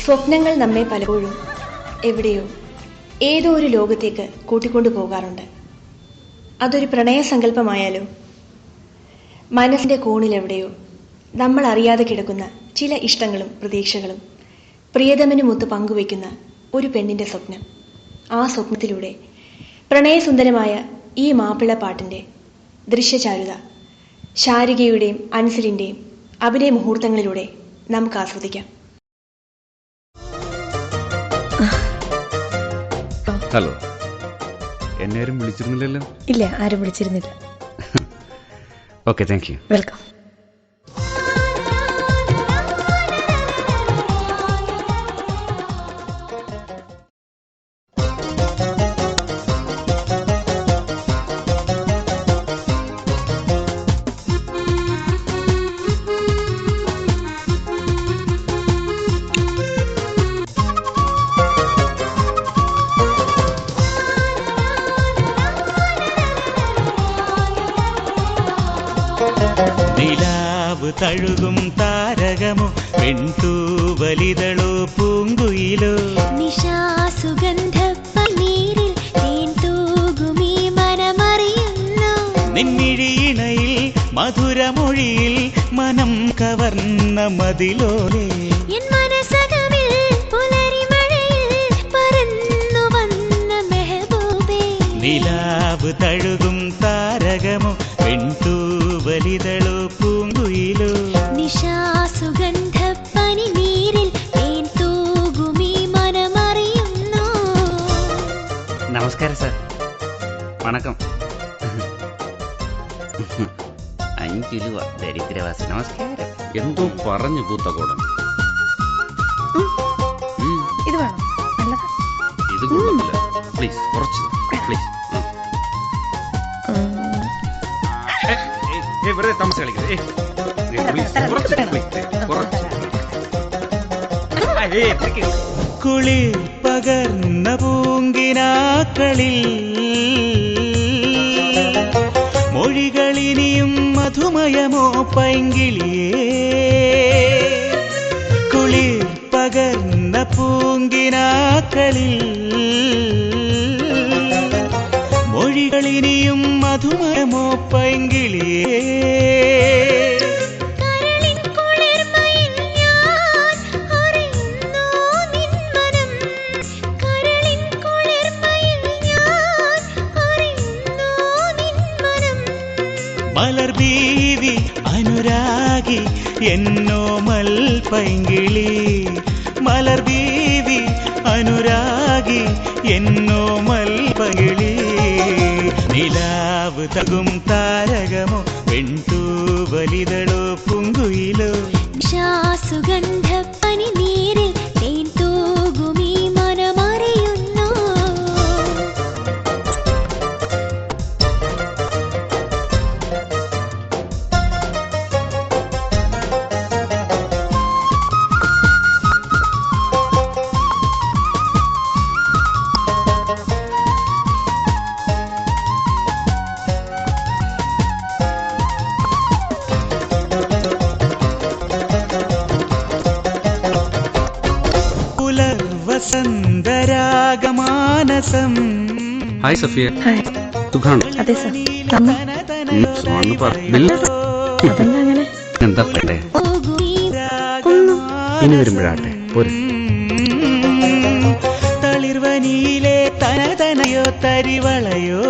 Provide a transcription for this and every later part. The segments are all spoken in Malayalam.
സ്വപ്നങ്ങൾ നമ്മെ പലപ്പോഴും എവിടെയോ ഏതോ ഒരു ലോകത്തേക്ക് കൂട്ടിക്കൊണ്ടു പോകാറുണ്ട്. അതൊരു പ്രണയസങ്കല്പമായാലോ, മനസ്സിൻ്റെ കോണിലെവിടെയോ നമ്മൾ അറിയാതെ കിടക്കുന്ന ചില ഇഷ്ടങ്ങളും പ്രതീക്ഷകളും പ്രിയതമനുമൊത്ത് പങ്കുവയ്ക്കുന്ന ഒരു പെണ്ണിൻ്റെ സ്വപ്നം. ആ സ്വപ്നത്തിലൂടെ പ്രണയസുന്ദരമായ ഈ മാപ്പിള പാട്ടിൻ്റെ ദൃശ്യചാരുത ശാരികയുടെയും അൻസിലിൻ്റെയും അഭിനയ മുഹൂർത്തങ്ങളിലൂടെ നമുക്ക് ആസ്വദിക്കാം. ഹലോ, എന്നെ ആരും വിളിച്ചിരുന്നില്ലല്ലോ? ഇല്ല, ആരും വിളിച്ചിരുന്നില്ല. Okay, thank you. വെൽക്കം. നിലാവ് തഴുകും താരകമോ, പെൺതൂവലിതളോ, പൂങ്കുയിലോ, നിശാസുഗന്ധപ്പനീരിൽ തേൻ തൂകുമീ മനമറിയുന്നു. നിൻമിഴിയിണയിൽ മധുരമൊഴിയിൽ മനം കവർന്ന മതിലോലേ, എൻ മനസകമിൽ പുലരിമഴയിൽ പറന്നു വന്ന മെഹബൂബേ. നിലാവ് തഴുകും താരകമോ, പെൺതൂവലിതളോ, പൂങ്കുയിലോ, നിശാസുഗന്ധപ്പനീരിൽ തേൻ തൂകുമീ മനമറിയുന്നു. നമസ്കാരം സാർ. വണക്കം. 5 രൂപ ദരിദ്രവാസി. നമസ്കാരം. എന്തോ പറഞ്ഞു കൂത്തക്കോടൻ. ഇത് വേണം, നല്ലതാ. ഇത് കൊള്ളത്തില്ല. പ്ലീസ്, കുറച്ച് പ്ലീസ്. വെറുതെ താമസ കളിക്കരുത്. കുളിർ പകർന്ന പൂങ്കിനാക്കളിൽ മൊഴികളിനിയും മധുമയമോ പൈങ്കിളിയേ. കുളിർ പകർന്ന പൂങ്കിനാക്കളിൽ മൊഴികളിനിയും മധുമയമോ പൈങ്കിളിയേ. മലർ ബീവി അനുരാഗി എന്നോമൽ പൈങ്കിളി, മലർ ബീവി അനുരാഗി എന്നോമൽ പൈങ്കിളി. നിലാവ് തകും താരകമോ, പെൺതൂവലിതളോ, പൂങ്കുയിലോ, നിശാസുഗന്ധപ്പനീരിൽ തേൻ തൂകുമീ മനമറിയുന്നു. വസന്തരാഗമാനസം. ഹായ് സഫിയ. ഹായ്. സുഖാണ്? അതെ സർ. അങ്ങനെ എന്താ പറയണ്ടേ? ഇനി വരുമ്പോഴാട്ടെ പോരെ. തളിർവനിയിലെ തനതനയോ തരിവളയോ,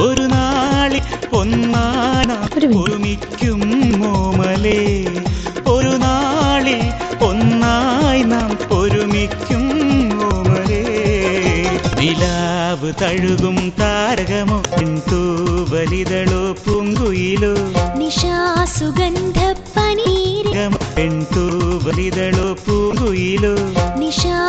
ഒരു നാളിൽ ഒന്നാനാം ഒരുമിക്കും മോമലേ, ഒരു നാളിൽ ഒന്നായി നാം ഒരുമിക്കും മോമലേ. നിലാവ് തഴുകും താരകമോ, പെൺതൂവലിതളോ, പൂങ്കുയിലോ, നിശാസുഗന്ധപ്പനീരിൽ പെൺതൂവലിതളോ, പൂങ്കുയിലോ, നിശാ